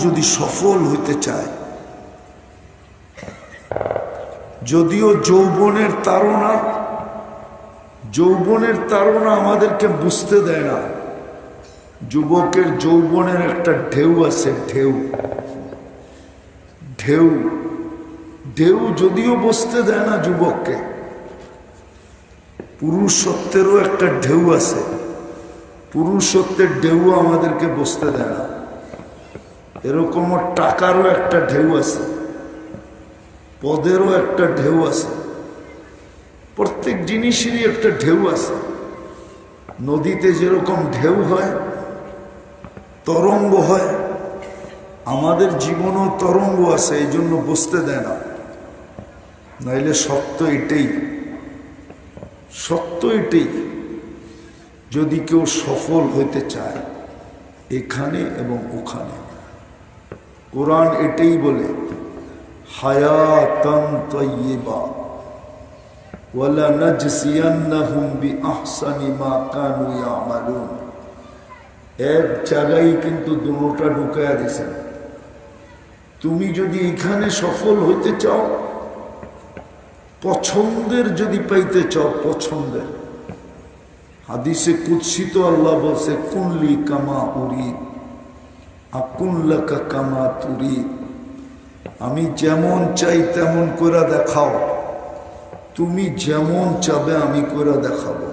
যদি সফল হইতে চায়, যদিও যৌবনের তাড়না আমাদেরকে বুঝতে দেয় না। যুবকের যৌবনের একটা ঢেউ আছে, ঢেউ ঢেউ ঢেউ যদিও বুঝতে দেয় না যুবককে। পুরুষত্বেরও একটা ঢেউ আছে, পুরুষত্বের ঢেউ আমাদেরকে বুঝতে দেয় না। এরকম টাকারও একটা ঢেউ আছে, পদেরও একটা ঢেউ আছে, প্রত্যেক জিনিসেরই একটা ঢেউ আছে। নদীতে যেরকম ঢেউ হয়, তরঙ্গ হয়, আমাদের জীবনও তরঙ্গ আছে, এই জন্য বুঝতে দেয় না। নাইলে সত্য এটাই, সত্য এটাই। যদি কেউ সফল হইতে চায় এখানে এবং ওখানে, কোরআন এটাই বলে, হায়াতান তাইয়্যিবা ওয়ালা নাজসিয়ান্নাহুম বিআহসানি মা কানু ইয়ামালুন। এক জায়গায় কিন্তু দুটোটা ঢুকায়া দিয়েছেন। তুমি যদি এখানে সফল হইতে চাও, পছন্দের যদি পাইতে চাও, পছন্দের, হাদিসে কুদসি তো আল্লাহ বলছে, কুনলি কামা উরিদ আকুন লাকা কামা তুরিদ। আমি যেমন চাই তেমন করে দেখাও, তুমি যেমন চাবে আমি করে দেখাবো।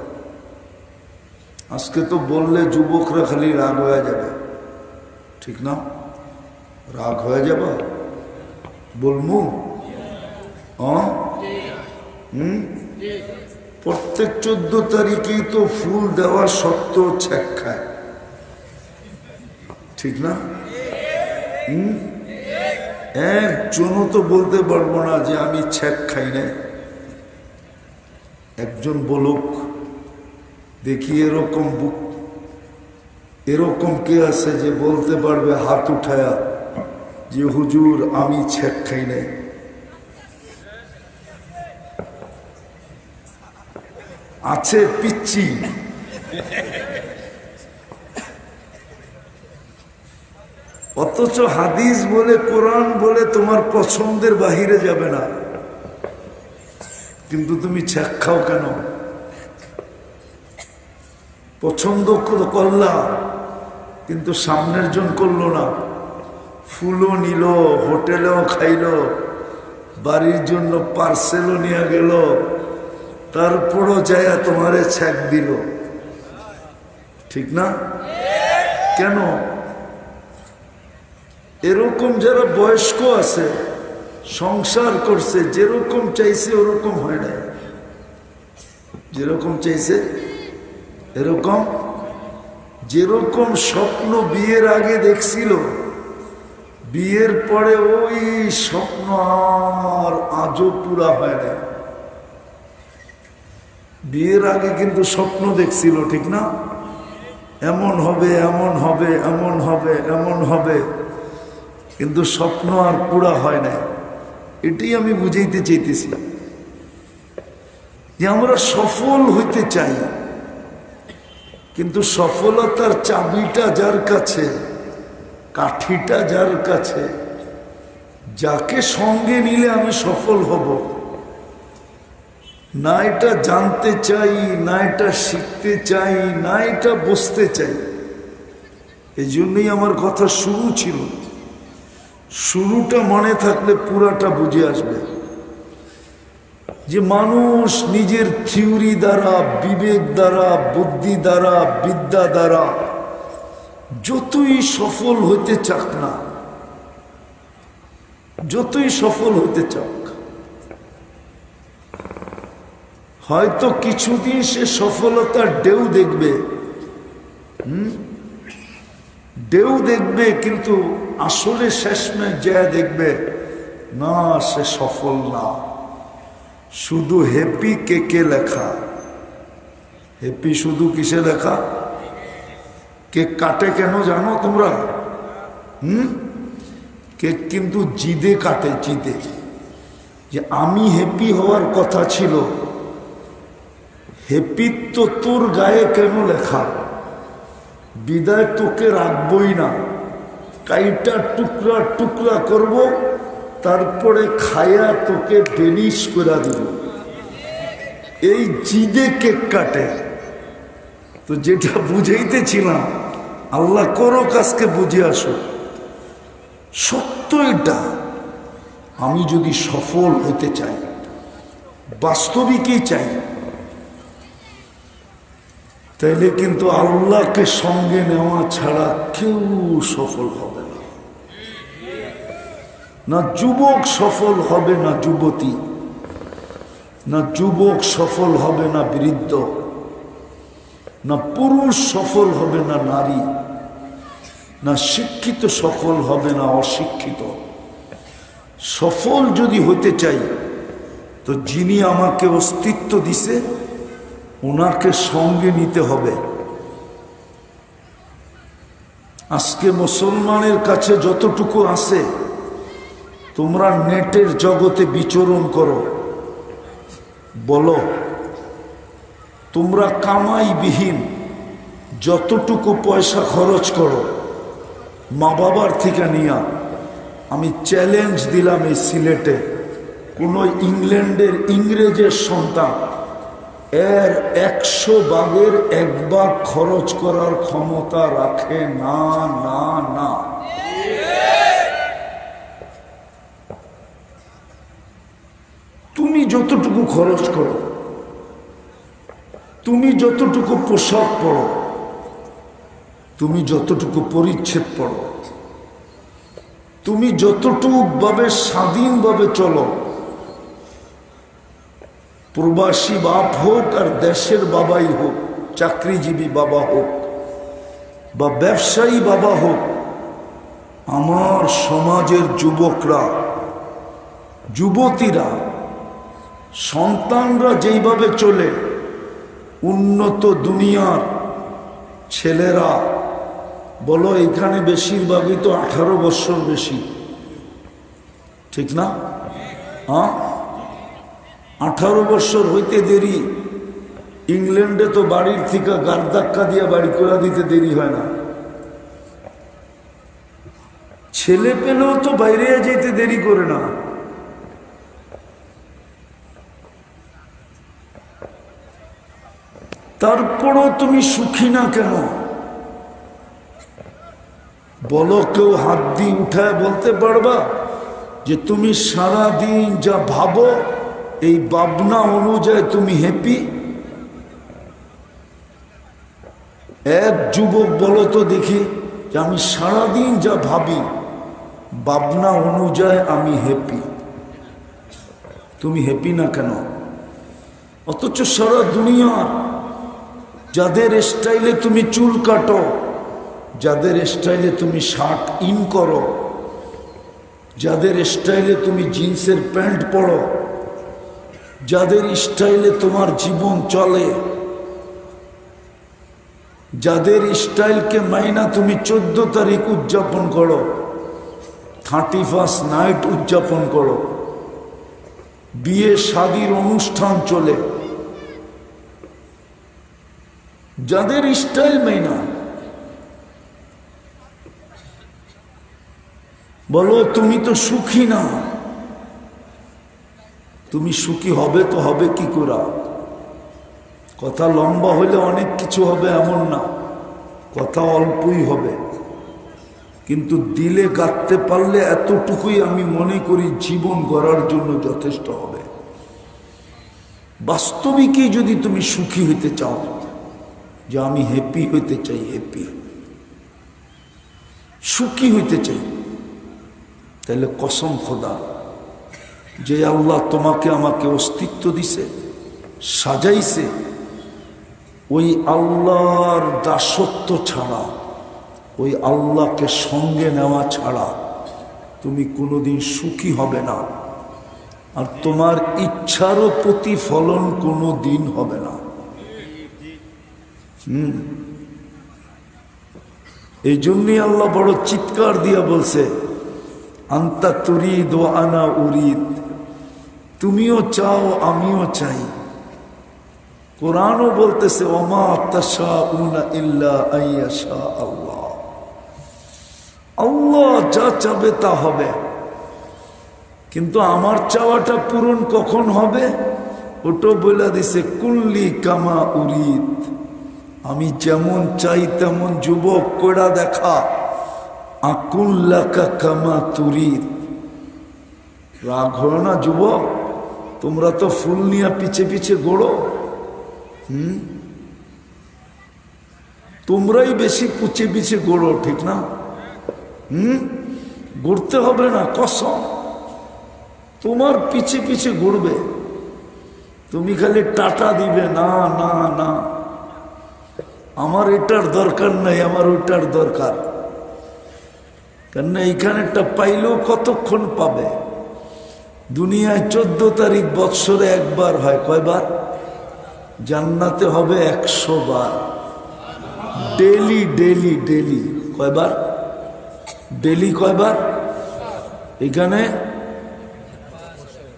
আজকে তো বললে যুবকরা খালি রাগ হয়ে যাবে, ঠিক না? রাগ হয়ে যাবে বলমু? প্রত্যেক 14 তারিখেই তো ফুল দেওয়া সত্ত্বেও ছ্যাক খায়, ঠিক না? একজনও তো বলতে পারবো না যে আমি ছ্যাক খাই না। একজন বলুক দেখি, এরকম কে আছে যে বলতে পারবে হাত উঠায়া যে হুজুর আমি ছ্যাক খাই নাই? আছে পিচ্ছি। অথচ হাদিস বলে, কোরআন বলে তোমার পছন্দের বাহিরে যাবে না, কিন্তু তুমি ছ্যাক খাও কেন? পছন্দ করলা কিন্তু সামনের জন করলো না, ফুলও নিল, হোটেলেও খাইলো, বাড়ির জন্য পার্সেলও নিয়ে গেল, তারপরও যায় তোমারে ছ্যাক দিল, ঠিক না? কেন? এরকম যারা বয়স্ক আছে, সংসার করছে, যেরকম চাইছে ওরকম হয় না, যেরকম চাইছে এরকম, যেরকম স্বপ্ন বিয়ের আগে দেখছিল, বিয়ের পরে ওই স্বপ্ন আর আজও পুরা হয় না। বিয়ের আগে কিন্তু স্বপ্ন দেখছিল, ঠিক না? এমন হবে, এমন হবে, এমন হবে, এমন হবে, কিন্তু স্বপ্ন আর পুরা হয় না। এটাই আমি বুঝাইতে চাইতেছি যে আমরা সফল হইতে চাই, কিন্তু সফলতার চাবিটা যার কাছে, কাঠিটা যার কাছে, যাকে সঙ্গে নিলে আমি সফল হব, না এটা জানতে চাই, না এটা শিখতে চাই, না এটা বুঝতে চাই। এই জন্যই আমার কথা শুরু ছিল, শুরুটা মনে থাকলে পুরাটা বুঝে আসবে। যে মানুষ নিজের থিওরি দ্বারা, বিবেক দ্বারা, বুদ্ধি দ্বারা, বিদ্যা দ্বারা যতই সফল হইতে চাক না, যতই সফল হইতে চাক, হয়তো কিছুদিন সে সফলতার ঢেউ দেখবে, ঢেউ দেখবে, কিন্তু আসলে শেষমেশ যা দেখবে না, সে সফল না। শুধু হ্যাপি কেকে লেখা, হ্যাপি শুধু কিসে লেখা? কেক কাটে কেন জানো তোমরা? কেক কিন্তু জিদে কাটে, জিদে। যে আমি হ্যাপি হওয়ার কথা ছিল, হ্যাপি তো তোর গায়ে কেন লেখা? বিদায় তোকে রাখবই না, কাইটা টুকরা টুকরা করব, তারপরে খায়া তোকে বেনিশ করে দিব। এই জিদে কেক কাটে। তো যেটা বুঝাইতেছিলাম, আল্লাহ করো কাজকে বুঝে আসো। সত্য এটা, আমি যদি সফল হতে চাই, বাস্তবিকই চাই, তাইলে কিন্তু আল্লাহকে সঙ্গে নেওয়া ছাড়া কেউ সফল হবে না। না যুবক সফল হবে, না যুবতী, না যুবক সফল হবে, না বৃদ্ধ, না পুরুষ সফল হবে, না নারী, না শিক্ষিত সফল হবে, না অশিক্ষিত। সফল যদি হতে চাই, তো যিনি আমাকে অস্তিত্ব দিছে ওনাকে সঙ্গে নিতে হবে। আজকে মুসলমানের কাছে যতটুকু আছে, তোমরা নেটের জগতে বিচরণ করো, বলো তোমরা কামাইবিহীন যতটুকু পয়সা খরচ করো মা বাবার থেকে নিয়া, আমি চ্যালেঞ্জ দিলাম এই সিলেটে কোন ইংল্যান্ডের ইংরেজের সন্তান এর 100 ভাগের 1 ভাগ খরচ করার ক্ষমতা রাখে না, না, না। তুমি যতটুকু খরচ করো, তুমি যতটুকু পোশাক পরো, তুমি যতটুকু পরিচ্ছদ পরো, তুমি যতটুকু ভাবে স্বাধীনভাবে চলো, প্রবাসী বাপ হোক আর দেশের বাবাই হোক, চাকরিজীবী বাবা হোক বা ব্যবসায়ী বাবা হোক, আমার সমাজের যুবকরা, যুবতীরা, সন্তানরা যেইভাবে চলে, উন্নত দুনিয়ার ছেলেরা, বলো এখানে বেশিরভাগই তো 18 বছর বেশি, ঠিক না? হ্যাঁ, 18 বছর হইতে দেরি। ইংল্যান্ডে তো বাড়ির থেকে গাড় ধাক্কা দিয়ে বাড়ি করে দিতে দেরি হয় না। ছেলে পেলেও তো বাইরে যেতে দেরি করে না। তারপরও তুমি সুখী না কেন? বলো, কেউ হাত দিয়ে উঠায় বলতে পারবা যে তুমি সারাদিন যা ভাবো এই ভাবনা অনুযায়ী তুমি হ্যাপি? এক যুবক বলো তো দেখি যে আমি সারাদিন যা ভাবি ভাবনা অনুযায়ী আমি হ্যাপি। তুমি হ্যাপি না কেন? অথচ সারা দুনিয়ার যাদের স্টাইলে তুমি চুল কাটো, যাদের স্টাইলে তুমি শার্ট ইন করো, যাদের স্টাইলে তুমি জিন্সের প্যান্ট পরো, যাদের স্টাইলে তোমার জীবন চলে, যাদের স্টাইলকে মাইনা তুমি 14 তারিখ উদযাপন করো, 31st নাইট উদযাপন করো, বিয়ে শাদীর অনুষ্ঠান চলে, যাদের স্টাইল মাইনা, বলো তুমি তো সুখী না। তুমি সুখী হবে তো হবে কি করে? কথা লম্বা হলে অনেক কিছু হবে এমন না, কথা অল্পই হবে, কিন্তু দিলে গাঁথতে পারলে এতটুকুই আমি মনে করি জীবন গড়ার জন্য যথেষ্ট হবে। বাস্তবিকই যদি তুমি সুখী হইতে চাও, যে আমি হ্যাপি হইতে চাই, হ্যাপি সুখী হইতে চাই, তাহলে কসম খোদা, যে আল্লাহ তোমাকে আমাকে অস্তিত্ব দিছে, সাজাইছে, ওই আল্লাহর দাসত্ব ছাড়া, ওই আল্লাহকে সঙ্গে নেওয়া ছাড়া তুমি কোনোদিন সুখী হবে না। আর তোমার ইচ্ছারও প্রতিফলন কোনো দিন হবে না। এই জন্যই আল্লাহ বড় চিৎকার দিয়া বলছে, আন্তা তুরিদ ওয়া আনা উরিদ, তুমিও চাও আমিও চাই। কোরআনও বলতেছে, ওমা তাশাউনা ইল্লা আইয়াশা আল্লাহ। আল্লাহ যা চাবে তা হবে, কিন্তু আমার চাওয়াটা পূরণ কখন হবে ওটা বলে দিছে কুল্লি কামা উরিদ, আমি যেমন চাই তেমন যুবক কইরা দেখা। আকুল্লাকা কামা তুরিদ, রাগ হলো না যুবক, তোমরা তো ফুল নিয়ে পিছে পিছে গোড়ো, তোমরাই বেশি পিছে পিছে গোড়ো, ঠিক না? ঘুরতে হবে না, কসম তোমার পিছে পিছে ঘুরবে, তুমি খালি টাটা দিবে না না না, আমার এটার দরকার নাই, আমার ওইটার দরকার। কেননা এইখানেরটা পাইলেও কতক্ষণ পাবে? দুনিয়ায় 14 তারিখ বৎসরে একবার হয়, কয়বার? জান্নাতে হবে 100 বার, ডেলি ডেলি ডেলি। কয়বার? ডেলি কয়বার? এখানে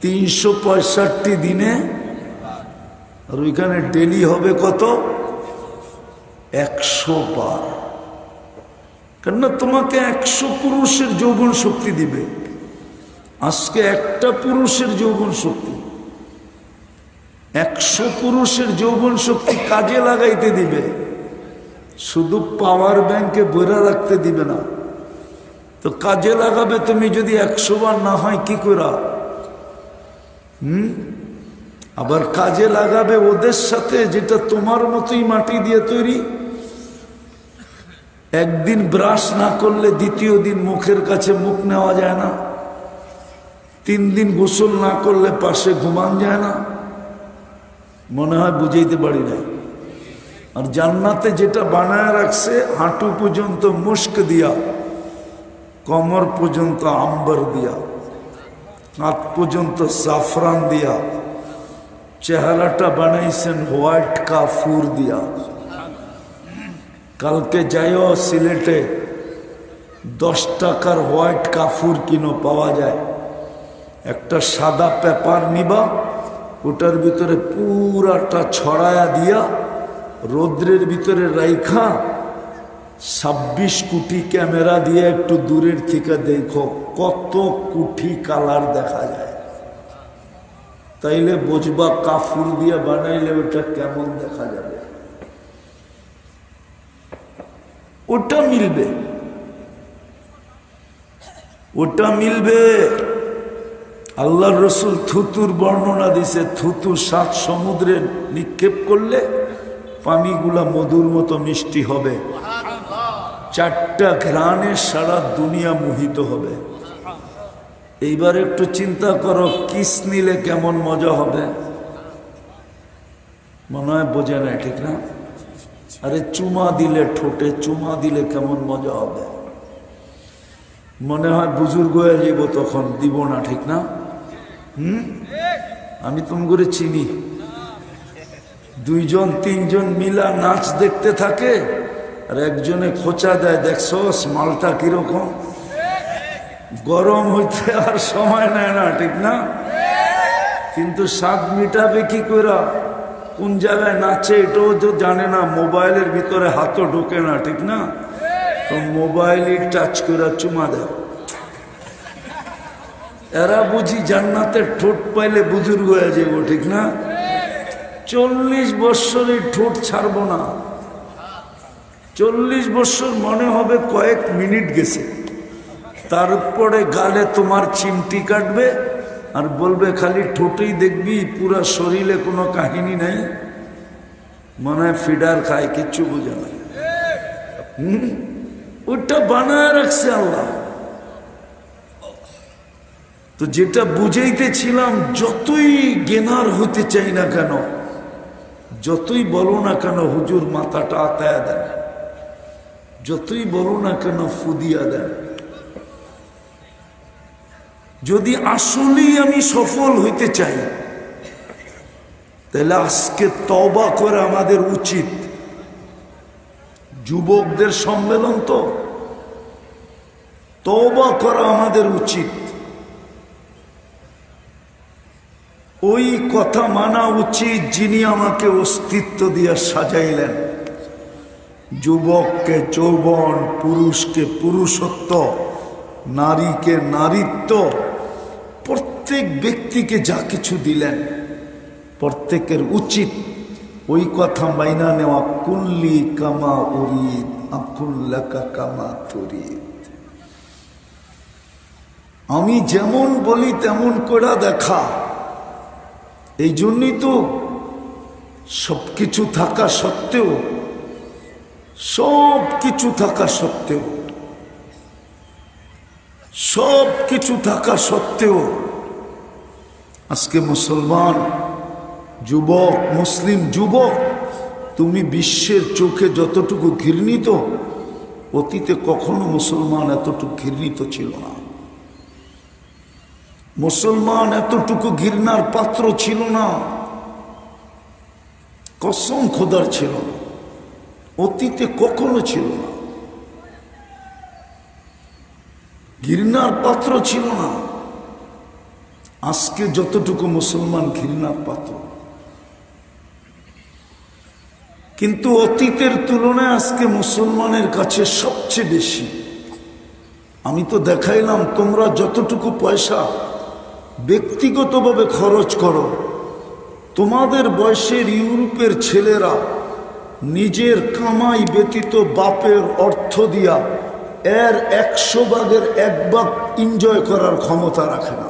365 দিনে, আর ওইখানে ডেলি হবে কত? 100 বার। কেননা তোমাকে 100 পুরুষের যৌবন শক্তি দিবে। আজকে একটা পুরুষের যৌবন শক্তি, 100 পুরুষের যৌবন শক্তি কাজে লাগাইতে দিবে, শুধু পাওয়ার ব্যাংকে বইরা রাখতে দিবে না। তো কাজে লাগাবে তুমি যদি 100 বার না হয় কি করা? আবার কাজে লাগাবে ওদের সাথে যেটা তোমার মতোই মাটি দিয়ে তৈরি। একদিন ব্রাশ না করলে দ্বিতীয় দিন মুখের কাছে মুখ নেওয়া যায় না, 3 দিন গোসল না করলে পাশে ঘুমান যায় না। মনে হয় বুঝাইতে পারি না। আর জান্নাতে যেটা বানায় রাখছে, হাঁটু পর্যন্ত মুস্ক দিয়া, কমর পর্যন্ত আম্বার দিয়া, হাত পর্যন্ত জাফরান দিয়া, চেহারাটা বানাইছেন হোয়াইট কাফুর দিয়া। কালকে যাইও সিলেটে 10 টাকার হোয়াইট কাফুর কিনো পাওয়া যায়। একটা সাদা পেপার নিবা, ওটার ভিতরে পুরাটা ছড়ায়া দিয়া রৌদ্রের ভিতরে রাইখা 26 কোটি ক্যামেরা দিয়ে একটু দূরের থেকে দেখো কত কোটি কালার দেখা যায়, তাইলে বুঝবা কাফুর দিয়ে বানাইলে ওটা কেমন দেখা যাবে। ওটা মিলবে, ওটা মিলবে। আল্লাহর রসুল থুতুর বর্ণনা দিছে, থুতু 7 সমুদ্রে নিক্ষেপ করলে পানিগুলা মধুর মতো মিষ্টি হবে, 4টা ঘ্রাণে সারা দুনিয়া মোহিত হবে। এইবার একটু চিন্তা করো, কিস নিলে কেমন মজা হবে। মনে হয় বোঝে না, ঠিক না? আরে চুমা দিলে, ঠোঁটে চুমা দিলে কেমন মজা হবে। মনে হয় বুজুর্গ হয়ে যাব তখন, দিব না, ঠিক না? আমি তুমি করে চিনি, 2জন 3জন মিলা নাচ দেখতে থাকে, আর একজনে খোঁচা দেয়, দেখছস মালটা কিরকম। গরম হইতে আর সময় নেয় না, ঠিক না? কিন্তু স্বাদ মিটাবে কি করে, কোন জায়গায় নাচে এটাও তো জানে না, মোবাইলের ভিতরে হাতও ঢোকে না, ঠিক না? তো মোবাইলই টাচ করে চুমা দেয়। এরা বুঝি জান্নাতের ঠোঁট পাইলে বুজুর্গ হয়ে যাব, ঠিক না? 40 বৎসরের ঠোঁট ছাড়বো না। 40 বৎসর মনে হবে কয়েক মিনিট গেছে। তারপরে গালে তোমার চিমটি কাটবে আর বলবে খালি ঠোঁটেই দেখবি, পুরা শরীরে কোনো কাহিনী নাই, মনে হয় ফিডার খায়, কিচ্ছু বোঝে না। ওটা বানায় রাখছে আল্লাহ। তো যেটা বুঝাইতেছিলাম, যতই জ্ঞানার হইতে চাই না কেন, যতই বলো না কেন হুজুর মাথাটা আতায়া দেন, যতই বলো না কেন ফুদিয়া দেন, যদি আসলেই আমি সফল হইতে চাই, তাহলে আজকে তওবা করে আমাদের উচিত। যুবকদের সম্মেলন তো, তওবা করা আমাদের উচিত। ওই কথা মানা উচিত যিনি আমাকে অস্তিত্ব দিয়ে সাজাইলেন, যুবককে যৌবন, পুরুষকে পুরুষত্ব, নারীকে নারীত্ব, প্রত্যেক ব্যক্তিকে যা কিছু দিলেন প্রত্যেকের উচিত ওই কথা মাইনা নেওয়া। কুল্লি কামা উরিদ আকুল্লাকা কামা তুরিদ। আমি যেমন বলি তেমন করে দেখা। এই জন্যই তো সবকিছু থাকা সত্ত্বেও সবকিছু থাকা সত্ত্বেও আজকে মুসলমান যুবক, মুসলিম যুবক, তুমি বিশ্বের চোখে যতটুকু ঘৃণিত, অতীতে কখনো মুসলমান এতটুকু ঘৃণিত ছিল না। মুসলমান এতটুকু ঘৃণার পাত্র ছিল না, কসম খোদার ছিল না, অতীতে কখনো ছিল না, ঘৃণার পাত্র ছিল না। আজকে যতটুকু মুসলমান ঘৃণার পাত্র, কিন্তু অতীতের তুলনায় আজকে মুসলমানের কাছে সবচেয়ে বেশি। আমি তো দেখাইলাম, তোমরা যতটুকু পয়সা ব্যক্তিগতভাবে খরচ করো, তোমাদের বয়সের ইউরোপের ছেলেরা নিজের কামাই ব্যতীত বাপের অর্থ দিয়া এর 100 ভাগের 1 ভাগ এনজয় করার ক্ষমতা রাখে না,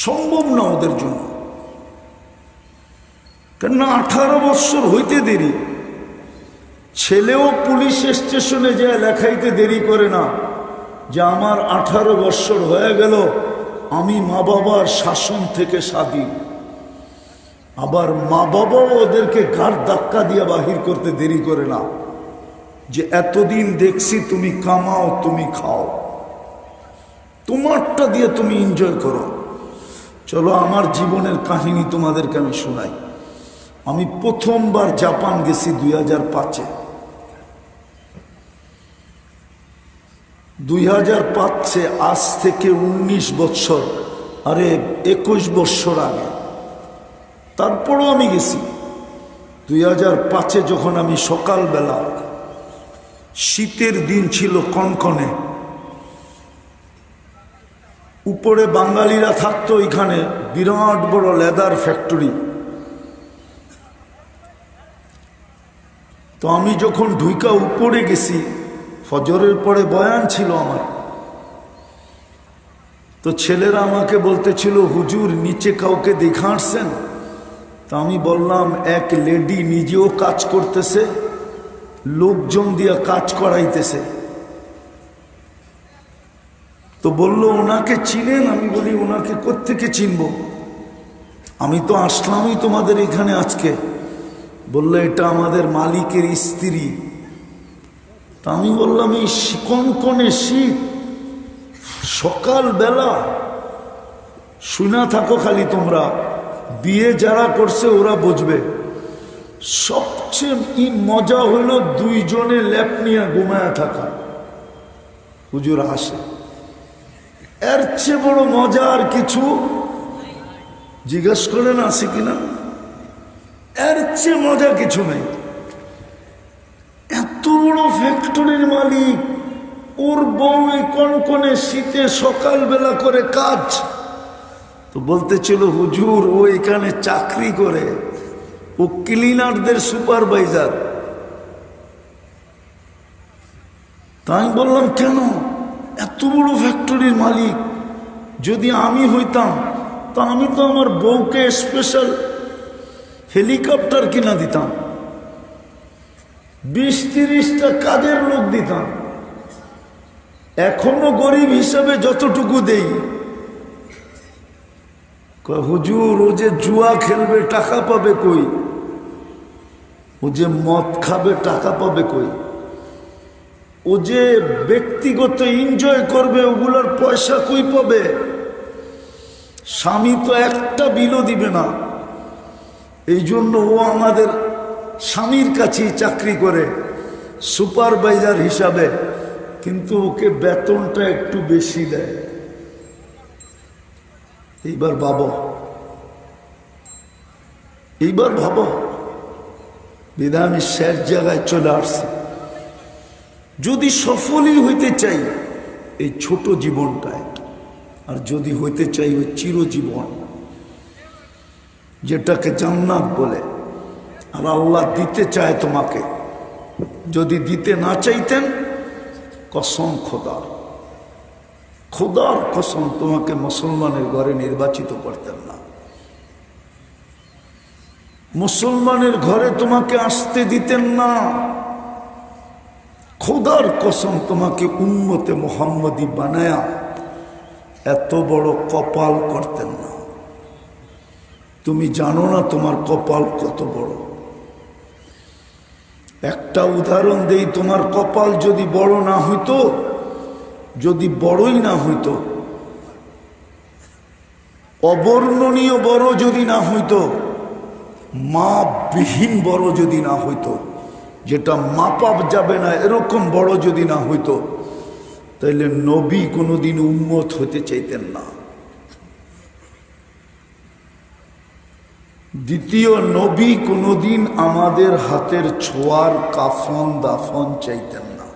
সম্ভব না ওদের জন্য। কেননা 18 বৎসর হইতে দেরি। ছেলেও পুলিশ স্টেশনে যায় লেখাইতে দেরি করে না যে আমার 18 বৎসর হয়ে গেল, আমি মা বাবার শাসন থেকে স্বাধীন। আবার মা বাবাও ওদেরকে ঘাড় ধাক্কা দিয়ে বাহির করতে দেরি করে না যে এতদিন দেখছি তুমি কামাও, তুমি খাও, তোমারটা দিয়ে তুমি এনজয় করো। চলো আমার জীবনের কাহিনী তোমাদেরকে আমি শোনাই। আমি প্রথমবার জাপান গেছি 2005-এ। 2005-এ, আজ থেকে 19 বৎসর, আরে 21 বৎসর আগে। তারপরও আমি গেছি 2005-এ, যখন আমি সকালবেলা, শীতের দিন ছিল কনকনে, উপরে বাঙালিরা থাকতো, এখানে বিরাট বড় লেদার ফ্যাক্টরি। তো আমি যখন ঢুইকা উপরে গেছি, ফজরের পরে বয়ান ছিল আমার, তো ছেলেরা আমাকে বলতেছিল, হুজুর নিচে কাউকে দেখা আসছেন? তা আমি বললাম, এক লেডি নিজেও কাজ করতেছে, লোকজন দিয়ে কাজ করাইতেছে। তো বলল, ওনাকে চিনেন? আমি বলি, ওনাকে কোত্থেকে চিনব, আমি তো আসলামই তোমাদের এখানে আজকে। বললো, এটা আমাদের মালিকের স্ত্রী। তা আমি বললাম, এই কনকনে শীত, সকালবেলা, শুনা থাকো খালি তোমরা, বিয়ে যারা করছে ওরা বুঝবে। সবচেয়ে মজা হইল দুইজনে ল্যাপ নিয়ে ঘুমায় থাকা। হুজুর আসে, এর চেয়ে বড় মজা আর কিছু জিজ্ঞেস করেন আছে কিনা? এর চেয়ে মজা কিছু নেই। এত বড় ফ্যাক্টরির মালিক, ওর বউ এই কনকনে শীতে সকালবেলা করে কাজ। তো বলতেছিল, হুজুর ও এখানে চাকরি করে, ও ক্লিনারদের সুপারভাইজার। তাই বললাম, কেন? এত বড় ফ্যাক্টরির মালিক যদি আমি হইতাম, তো আমি তো আমার বউকে স্পেশাল হেলিকপ্টার কিনা দিতাম, 20-30টা কাজের লোক দিতাম। এখনো গরিব হিসাবে যতটুকু দেই। হুজুর ও যে জুয়া খেলবে টাকা পাবে কই? ও যে মদ খাবে টাকা পাবে কই? ও যে ব্যক্তিগত এনজয় করবে ওগুলোর পয়সা কই পাবে? স্বামী তো একটা বিলও দিবে না। এই জন্য ও আমাদের স্বামীর কাছেই চাকরি করে সুপারভাইজার হিসাবে, কিন্তু ওকে বেতনটা একটু বেশি দেয়। এইবার ভাবো বিধায় আমি শেষ জায়গায় চলে আসছি। যদি সফলই হইতে চাই এই ছোট জীবনটায়, আর যদি হইতে চাই ওই চিরজীবন যেটাকে জান্নাত বলে, আর আল্লাহ দিতে চায় তোমাকে, যদি দিতে না চাইতেন, কসম খোদার, খোদার কসম, তোমাকে মুসলমানের ঘরে নির্বাচিত করতেন না। মুসলমানের ঘরে তোমাকে আসতে দিতেন না। খোদার কসম, তোমাকে উম্মতে মুহাম্মদী বানায়া এত বড় কপাল করতেন না। তুমি জানো না তোমার কপাল কত বড়। একটা উদাহরণ দেই, তোমার কপাল যদি বড় না হইতো, যদি বড়ই না হইতো, অবর্ণনীয় বড় যদি না হইতো, মাপবিহীন বড় যদি না হইতো, যেটা মাপা যাবে না এরকম বড় যদি না হইতো, তাইলে নবী কোনোদিন উম্মত হতে চাইতেন না। দ্বিতীয়, নবী কোনোদিন আমাদের হাতের ছোঁয়ার কাফন দাফন চাইতেন না।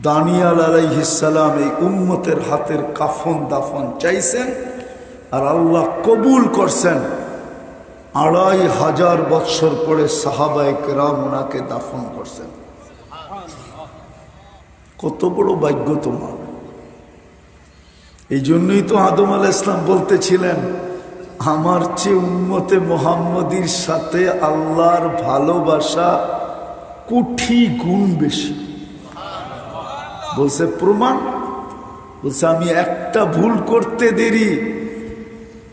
দানিয়াল আলাইহিস সালাম এই উম্মতের হাতের কাফন দাফন চাইছেন, আর আল্লাহ কবুল করছেন। 2500 বৎসর পরে সাহাবায়ে কেরাম ওনাকে দাফন করছেন। কত বড় ভাগ্য তোমার। এই জন্যই তো আদম আলাইহিস সালাম বলতেছিলেন, আমার চেয়ে উম্মতে মুহাম্মদীর সাথে আল্লাহর ভালোবাসা কোটি গুণ বেশি। বলছে প্রমাণ, বলছে আমি একটা ভুল করতে দেরি,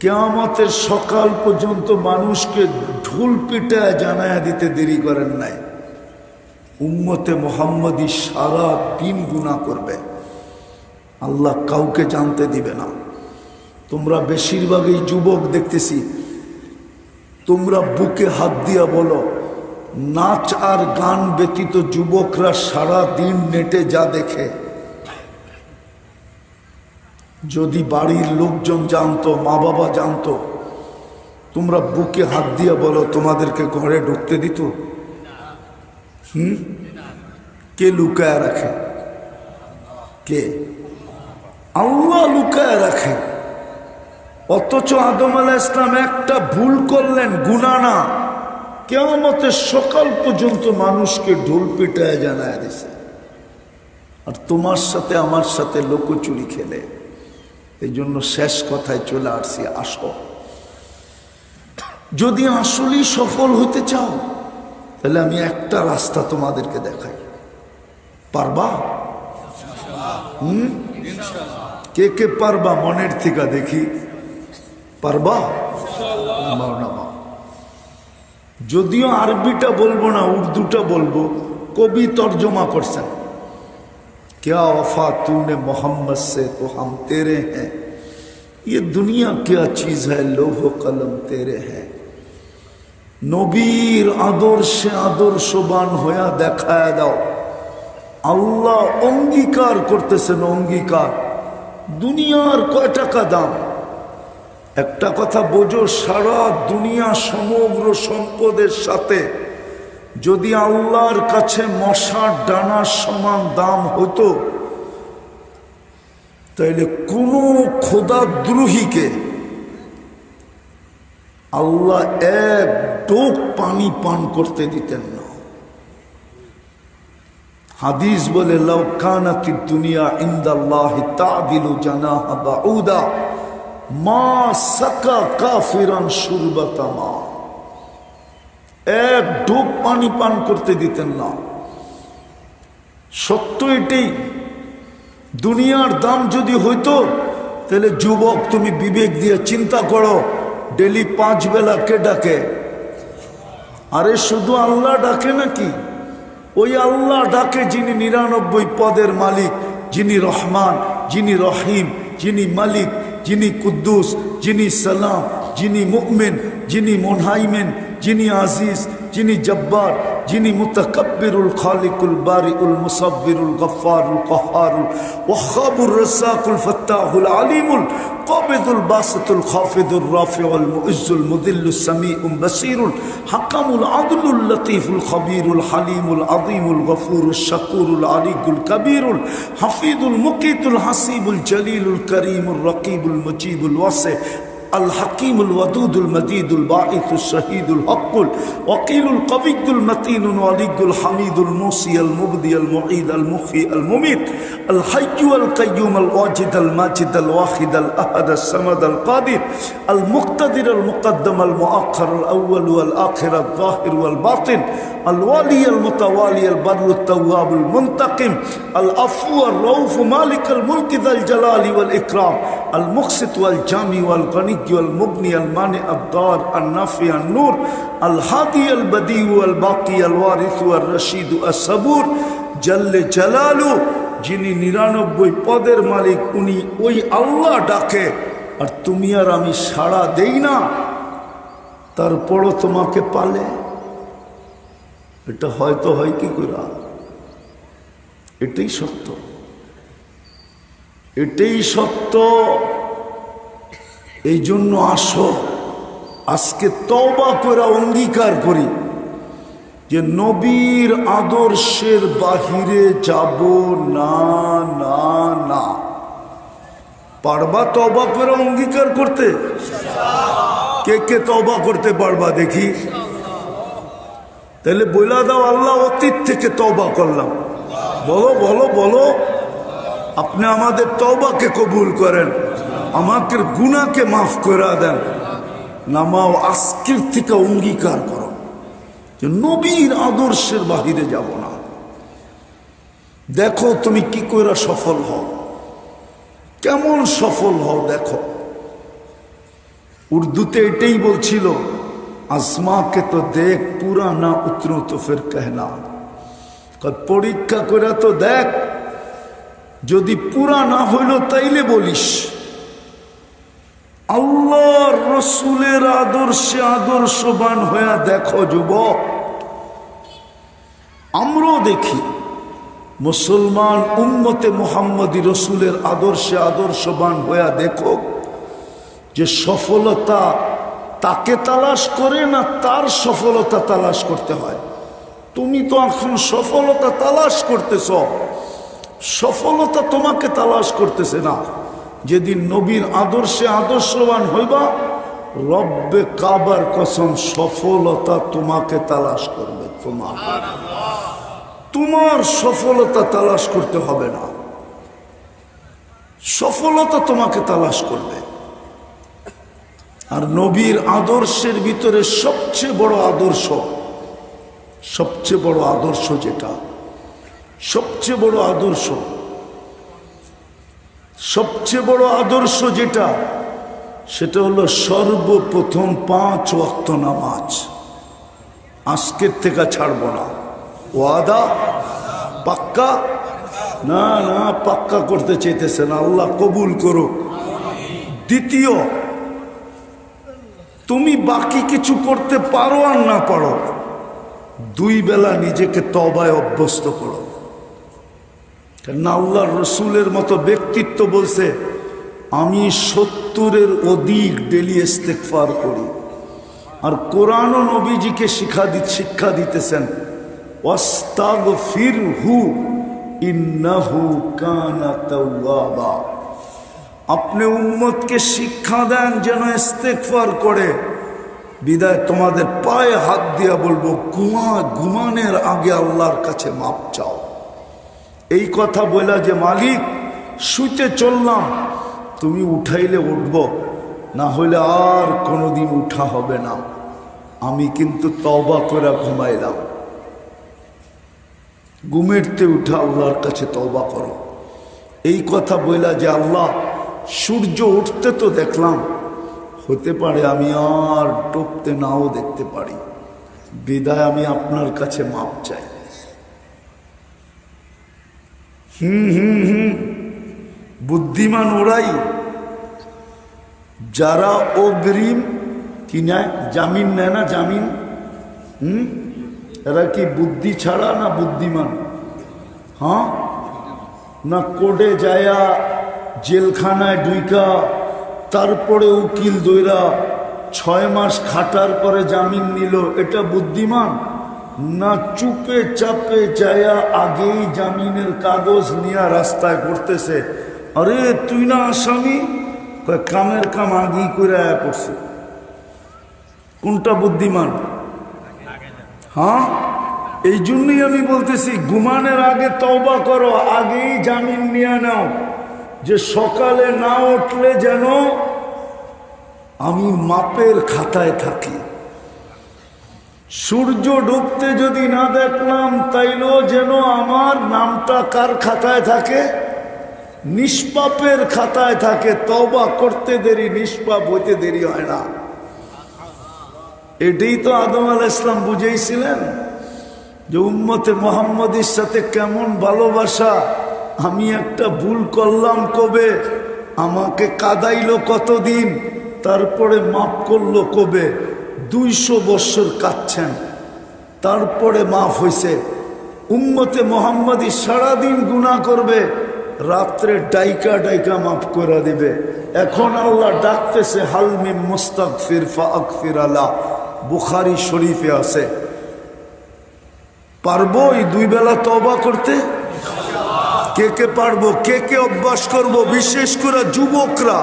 কিয়ামতের সকাল পর্যন্ত মানুষকে ঢোল পিটায় জানায়া দিতে দেরি করেন নাই। উম্মতে মুহাম্মদী সারা দিন গুনাহ করবে, আল্লাহ কাউকে জানতে দিবে না। তোমরা বেশিরভাগই যুবক দেখতেছি, তোমরা বুকে হাত দিয়া বলো, নাচ আর গান ব্যতীত যুবকরা সারা দিন নেটে যা দেখে, যদি বাড়ির লোকজন জানতো, মা বাবা জানতো, তোমরা বুকে হাত দিয়া বলো তোমাদেরকে ঘরে ঢুকতে দিত? কে লুকায় রাখে? কে? আল্লাহ লুকায় রাখে। অথচ আদম আলাইহিস সালাম একটা ভুল করলেন, গুনাহ না, কিয়ামতের সকাল পর্যন্ত মানুষকে ঢোল পিটায় জানায় দিছে। আর তোমার সাথে আমার সাথে লোকচুরি খেলে। এই জন্য শেষ কথায় চলে আসছি, আসো, যদি আসলেই সফল হতে চাও, তাহলে আমি একটা রাস্তা তোমাদেরকে দেখাই। পারবা? কে কে পারবা? মনের থেকে দেখি, পারবা? যদিও আরবিটা বলবো না, উর্দুটা বলবো। কবি তর্জমা করছেন, क्या वफा तूने मोहम्मद से तो हम तेरे हैं, ये दुनिया क्या चीज है, लोहो कलम तेरे हैं। নবীর আদর্শে আদর্শবান হইয়া দেখায় দাও। আল্লাহ অঙ্গীকার করতেছেন, অঙ্গীকার। দুনিয়ার কয় টাকা দাম? একটা কথা বোঝো, সারা দুনিয়া সমগ্র সম্পদের সাথে যদি আল্লাহর কাছে মশার ডানার সমান দাম হতো, তাইলে কোন খোদাদ্রোহীকে আল্লাহ এক টোক পানি পান করতে দিতেন না। হাদিস বলে, লাউ কানাতিদ দুনিয়া ইনদাল্লাহি তা'দিলু জানাহা বাউদা মা সাকা কাফিরান শুরবাতা মা, এক ঢোক পানি পান করতে দিতেন না। সত্য এটাই। দুনিয়ার দাম যদি হইতো, তাহলে যুবক তুমি বিবেক দিয়ে চিন্তা করো, ডেলি 5 বেলা কে ডাকে? আরে শুধু আল্লাহ ডাকে নাকি? ওই আল্লাহ ডাকে যিনি 99 পদের মালিক, যিনি রহমান, যিনি রহিম, যিনি মালিক, যিনি কুদ্দুস, যিনি সালাম, যিনি মুমিন, যিনি মুনহাইমিন, যিনি আজিজ, যিনি জব্বার, যিনি মুতাকাব্বিরুল খালিকুল বারিউল মুসাব্বিরুল গফফারুল কাহ্হারুল ওয়াহ্হাবুর রাজ্জাকুল ফাত্তাহুল আলিমুল কাবিদুল বাসিতুল খাফিদুর রাফিউল মুইজ্জুল মুদিল্লুস সামিউল বাসীরুল হাকামুল আদলুল লতীফুল খবীরুল হালিমুল আযীমুল গফুরুশ শাকুরুল আলিয়ুল কবীরুল হাফিজুল মুকিতুল হাসিবুল জলিলুল করিমুর রকিবুল মুজিবুল ওয়াসি الحكيم الودود المجيد الباعث الشهيد الحق الوكيل القوي المتين الولي الحميد الموصي المبدي المعيد المحيي المميت الحي القيوم الواجد الماجد الواحد الأحد الصمد القادر المقتدر المقدم المؤخر الأول والآخر الظاهر والباطن الوالي المتوالي البر التواب المنتقم العفو الرؤوف مالك الملك ذا الجلال والإكرام المقسط والجامع والغني والمغني المانع الضار النافع النور الهادي البديع والباقي الوارث والرشيد الصبور جل جلاله যিনি 99 পদের মালিক উনি ওই আল্লাহ ডাকে আর তুমি আর আমি সাড়া দেই না, তারপরও তোমাকে পালে। এটা হয়তো হয় কি করে? এটাই সত্য, এটাই সত্য। এই জন্য আসো আজকে তওবা করে অঙ্গীকার করি যে নবীর আদর্শের বাহিরে যাব না না না। পারবা তওবা করে অঙ্গীকার করতে? কে কে তওবা করতে পারবা দেখি? তাহলে বইলা দাও, আল্লাহ অতীত থেকে তওবা করলাম। বলো বলো বলো, আপনি আমাদের তওবাকে কবুল করেন, আমাকে গুনাহকে মাফ করে দেন। নামাও আজকের থেকে অঙ্গীকার করো যে নবীর আদর্শের বাহিরে যাব না। দেখো তুমি কি করে সফল হও, কেমন সফল হও দেখো। উর্দুতে এটাই বলছিল, আসমাকে তো দেখ পুরা না উতরো তো ফির कहना। পরীক্ষা করে তো দেখ, যদি পুরা না হইল তাইলে বলিস। আল্লাহর রসুলের আদর্শে আদর্শবান হয়ে দেখো যুবক। আমরাও দেখি মুসলমান উম্মতে মুহাম্মদী রসুলের আদর্শে আদর্শবান হয়ে দেখো যে সফলতা তাকে তালাশ করে না তার সফলতা তালাশ করতে হয়। তুমি তো এখন সফলতা তালাশ করতেছ, সফলতা তোমাকে তালাশ করতেছে না। যেদিন নবীর আদর্শে আদর্শবান হইবা, রব্বে কাবার কসম সফলতা তোমাকে তালাশ করবে। তোমার সফলতা তালাশ করতে হবে না, সফলতা তোমাকে তালাশ করবে। আর নবীর আদর্শের ভিতরে সবচেয়ে বড় আদর্শ, সবচেয়ে বড় আদর্শ যেটা, সবচেয়ে বড় আদর্শ, সবচেয়ে বড় আদর্শ যেটা, সেটা হলো সর্বপ্রথম 5 ওয়াক্ত নামাজ। আজকের থেকে ছাড়ব না। ওয়াদা পাক্কা? না না, পাক্কা করতে চাইতেছে না, আল্লাহ কবুল করুক। দ্বিতীয়, তুমি বাকি কিছু করতে পারো আর না পারো, 2 বেলা নিজেকে তওবায় অভ্যস্ত করো। কেন আল্লাহর রসুলের মতো ব্যক্তিত্ব বলছে, আমি 70-এর অধিক ডেলি ইস্তেগফার করি। আর কোরআন ও নবীজিকে শিক্ষা দিতেছেন, ওয়াস্তাগফিরহু ইন্নাহু কানা তাওয়াবা। আপনি উম্মতকে শিক্ষা দেন যেন ইস্তেগফার করে। বিদায় তোমাদের পায়ে হাত দিয়া বলবো, ঘুমানের আগে আল্লাহর কাছে মাপ চাও। এই কথা বলা যে মালিক শুইতে চললাম, তুমি উঠাইলে উঠব, না হইলে আর কোনোদিন উঠা হবে না। আমি কিন্তু তওবা করে ঘুমাইলাম। ঘুমেরতে উঠা আল্লাহর কাছে তওবা করো। এই কথা বলা যে আল্লাহ সূর্য উঠতে তো দেখলাম, হতে পারে আমি আর ডুবতে নাও দেখতে পারি, বিদায় আমি আপনার কাছে মাপ চাই। বুদ্ধিমান ওরাই যারা অগ্রিম কি নেয়, জামিন নেয় না, জামিন এরা কি বুদ্ধি ছাড়া না বুদ্ধিমান? হ্যাঁ, না কোর্টে যায়া জেলখানায় ঢুইকা তারপরে উকিল দইরা 6 মাস খাটার পরে জামিন নিল, এটা বুদ্ধিমান? না চুপে চাপে যায়া আগেই জামিনের কাগজ নিয়ে রাস্তায় করতেছে, আরে তুই না আসামি, কামের কাম আগেই করে আয়া পড়ছে। কোনটা বুদ্ধিমান? হ্যাঁ, এই জন্যই আমি বলতেছি ঘুমানোর আগে তওবা করো, আগেই জামিন নিয়ে নাও, যে সকালে না উঠলে যেন আমি মাপের খাতায় থাকি। সূর্য ডুবতে যদি না দেখলাম তাইলেও যেন আমার নামটা কার খাতায় থাকে? নিষ্পাপের খাতায় থাকে। তওবা করতে দেরি, নিষ্পাপ হইতে দেরি হয় না। এটাই তো আদম আলাইহিস সালাম বুঝাইছিলেন যে উম্মতে মুহাম্মদের সাথে কেমন ভালোবাসা। আমি একটা ভুল করলাম কবে, আমাকে কাদাইলো কতদিন, তারপরে মাফ করলো কবে? 200 বছর কাঁদছেন, তারপরে মাফ হয়েছে। উম্মতে মুহাম্মদী সারাদিন গুনাহ করবে, রাত্রে ডাইকা ডাইকা মাফ করে দিবে। এখন আল্লাহ ডাকতেছে হাল মিন মুস্তাগফির ফাগফির আলাহ, বুখারী শরীফে আছে। পারবো এই 2 বেলা তওবা করতে? কে কে পারবো? কে কে অভ্যাস করব? বিশেষ করে যুবকরা,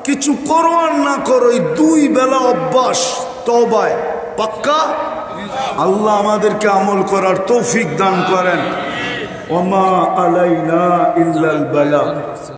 কিছু করো আর না করো, এই 2 বেলা অভ্যাস তওবায় পাক্কা। আল্লাহ আমাদেরকে আমল করার তৌফিক দান করেন। ওমা আলাইনা ইল্লাল বালাগ।